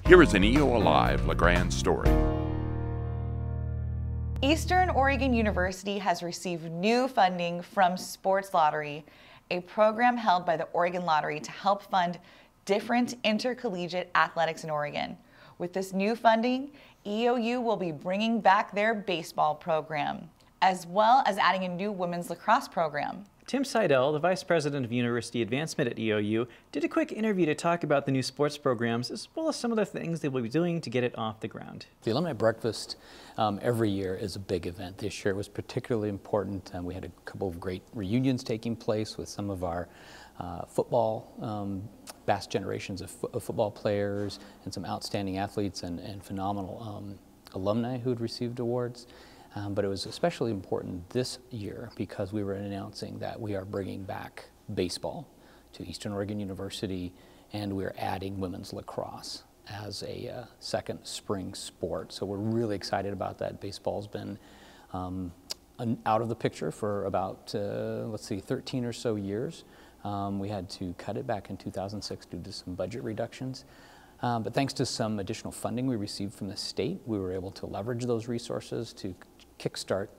Here is an EOA Live LeGrand story. Eastern Oregon University has received new funding from Sports Lottery, a program held by the Oregon Lottery to help fund different intercollegiate athletics in Oregon. With this new funding, EOU will be bringing back their baseball program, as well as adding a new women's lacrosse program. Tim Seydel, the Vice President of University Advancement at EOU, did a quick interview to talk about the new sports programs, as well as some of the things they will be doing to get it off the ground. The Alumni Breakfast every year is a big event. This year it was particularly important. We had a couple of great reunions taking place with some of our football, vast generations of football players and some outstanding athletes and phenomenal alumni who had received awards. But it was especially important this year because we were announcing that we are bringing back baseball to Eastern Oregon University, and we're adding women's lacrosse as a second spring sport. So we're really excited about that. Baseball's been out of the picture for about, 13 or so years. We had to cut it back in 2006 due to some budget reductions. But thanks to some additional funding we received from the state, we were able to leverage those resources to kickstart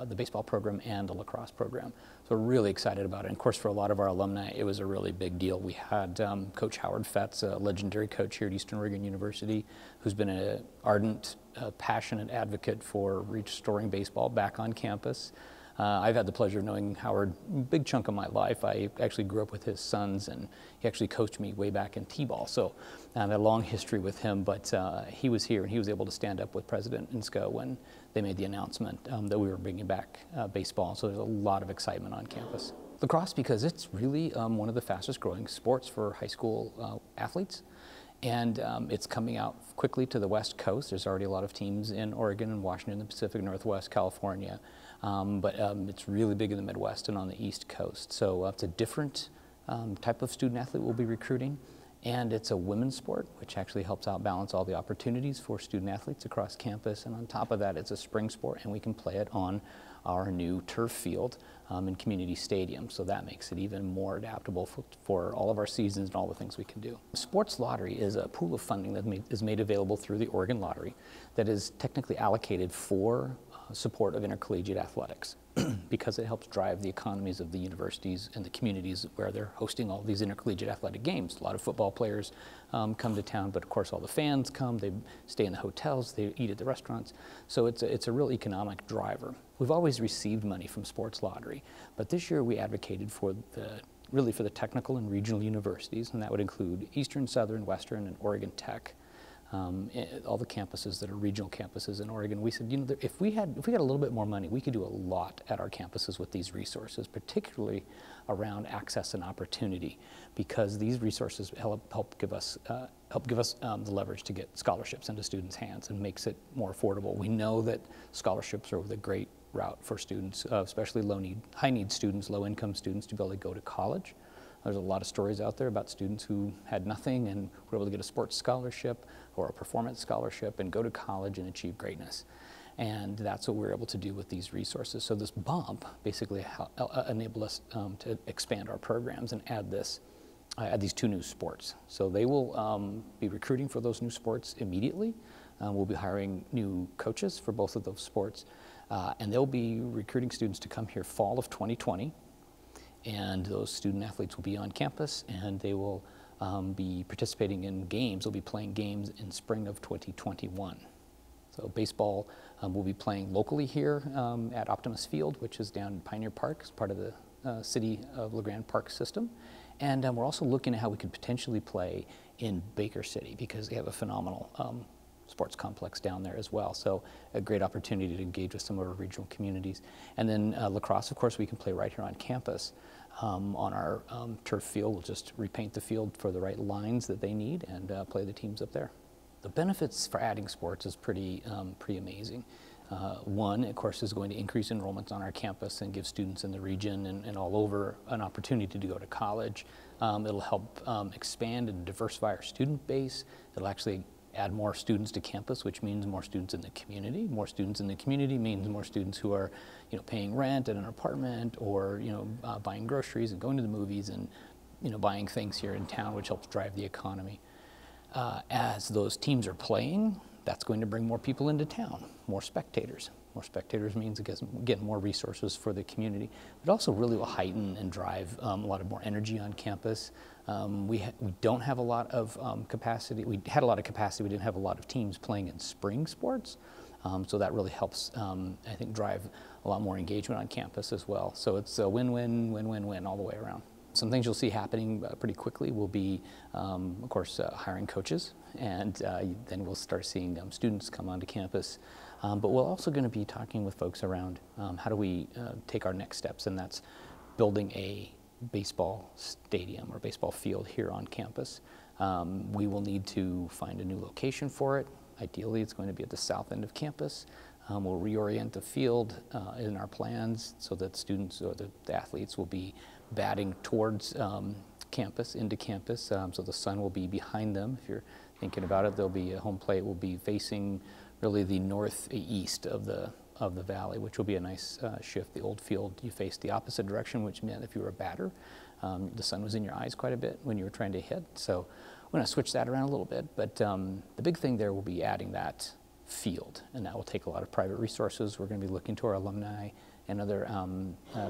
the baseball program and the lacrosse program. So we're really excited about it. And of course, for a lot of our alumni, it was a really big deal. We had Coach Howard Fetz, a legendary coach here at Eastern Oregon University, who's been an ardent, passionate advocate for restoring baseball back on campus. I've had the pleasure of knowing Howard a big chunk of my life. I actually grew up with his sons, and he actually coached me way back in T-ball. So I have a long history with him, but he was here and he was able to stand up with President Insko when they made the announcement that we were bringing back baseball. So there's a lot of excitement on campus. Lacrosse, because it's really one of the fastest growing sports for high school athletes. And it's coming out quickly to the West Coast. There's already a lot of teams in Oregon and Washington, the Pacific Northwest, California. But it's really big in the Midwest and on the East Coast. So it's a different type of student athlete we'll be recruiting. And it's a women's sport, which actually helps out balance all the opportunities for student athletes across campus. And on top of that, it's a spring sport, and we can play it on our new turf field in community stadium. So that makes it even more adaptable for all of our seasons and all the things we can do. Sports Lottery is a pool of funding that is made available through the Oregon Lottery that is technically allocated for support of intercollegiate athletics because it helps drive the economies of the universities and the communities where they're hosting all these intercollegiate athletic games. A lot of football players come to town, but of course all the fans come, they stay in the hotels, they eat at the restaurants. So it's a real economic driver. We've always received money from Sports Lottery, but this year we advocated for really for the technical and regional universities, and that would include Eastern, Southern, Western, and Oregon Tech. All the campuses that are regional campuses in Oregon. We said, you know, if we had a little bit more money, we could do a lot at our campuses with these resources, particularly around access and opportunity, because these resources help give us the leverage to get scholarships into students' hands and makes it more affordable. We know that scholarships are the great route for students, especially high-need students, low-income students, to be able to go to college. There's a lot of stories out there about students who had nothing and were able to get a sports scholarship or a performance scholarship and go to college and achieve greatness. And that's what we're able to do with these resources. So this bump basically enabled us to expand our programs and add these two new sports. So they will be recruiting for those new sports immediately. We'll be hiring new coaches for both of those sports. And they'll be recruiting students to come here fall of 2020. And those student athletes will be on campus, and they will be participating in games. They'll be playing games in spring of 2021. So baseball will be playing locally here at Optimus Field, which is down in Pioneer Park, as part of the City of LeGrand Park system. And we're also looking at how we could potentially play in Baker City, because they have a phenomenal sports complex down there as well. So a great opportunity to engage with some of our regional communities. And then lacrosse, of course, we can play right here on campus on our turf field. We'll just repaint the field for the right lines that they need and play the teams up there. The benefits for adding sports is pretty amazing. One, of course, is going to increase enrollments on our campus and give students in the region and all over an opportunity to go to college. It'll help expand and diversify our student base. It'll actually add more students to campus, which means more students in the community. More students in the community means more students who are, paying rent at an apartment, or buying groceries and going to the movies and buying things here in town, which helps drive the economy. As those teams are playing, that's going to bring more people into town, more spectators. More spectators means getting more resources for the community. It also really will heighten and drive a lot of more energy on campus. We don't have a lot of capacity. We had a lot of capacity. We didn't have a lot of teams playing in spring sports. So that really helps, I think, drive a lot more engagement on campus as well. So it's a win-win, win-win-win all the way around. Some things you'll see happening pretty quickly will be, of course, hiring coaches, and then we'll start seeing students come onto campus. But we're also going to be talking with folks around how do we take our next steps, and that's building a baseball stadium or baseball field here on campus. We will need to find a new location for it. Ideally, it's going to be at the south end of campus. We'll reorient the field in our plans so that students or the athletes will be batting towards campus, into campus, so the sun will be behind them. If you're thinking about it, there'll be a home plate will be facing really the northeast of the valley, which will be a nice shift. The old field, you faced the opposite direction, which meant if you were a batter, the sun was in your eyes quite a bit when you were trying to hit. So we're going to switch that around a little bit, but the big thing there will be adding that field, and that will take a lot of private resources. We're going to be looking to our alumni and other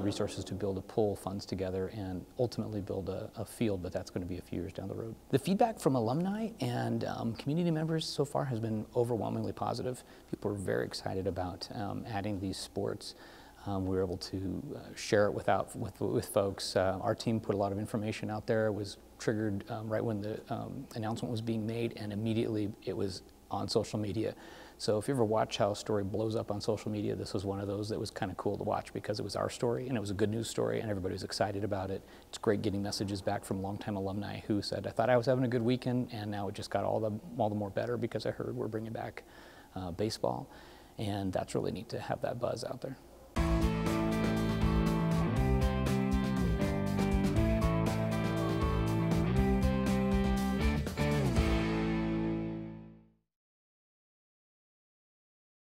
resources to build a pull funds together and ultimately build a field, but that's going to be a few years down the road. The feedback from alumni and community members so far has been overwhelmingly positive. People are very excited about adding these sports. We were able to share it with folks. Our team put a lot of information out there. It was triggered right when the announcement was being made, and immediately it was on social media. So if you ever watch how a story blows up on social media, this was one of those that was kind of cool to watch because it was our story and it was a good news story and everybody was excited about it. It's great getting messages back from longtime alumni who said, I thought I was having a good weekend and now it just got all the more better because I heard we're bringing back baseball. And that's really neat to have that buzz out there.